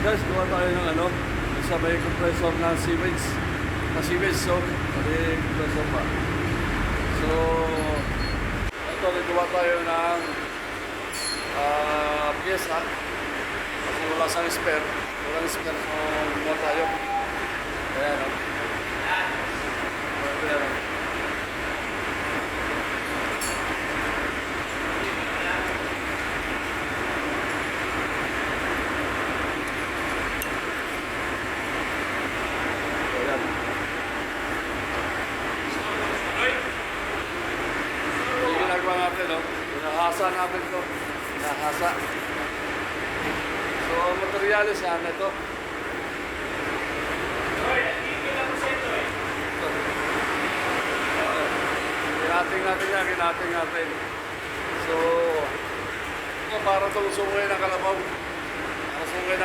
Guys, gawa tayo ng sa may compressor na sewage. So, may compressor pa. So, ito, nagawa tayo ng pyesa. Kasi wala sang spare. Walang spare, so gumawa tayo. Ayan, o. Ayan, o. Hinahasa natin ito. Hinahasa. So, materialis yan ito. Kinating natin. So, ito para itong sungay ng kalabaw. Para sungay ng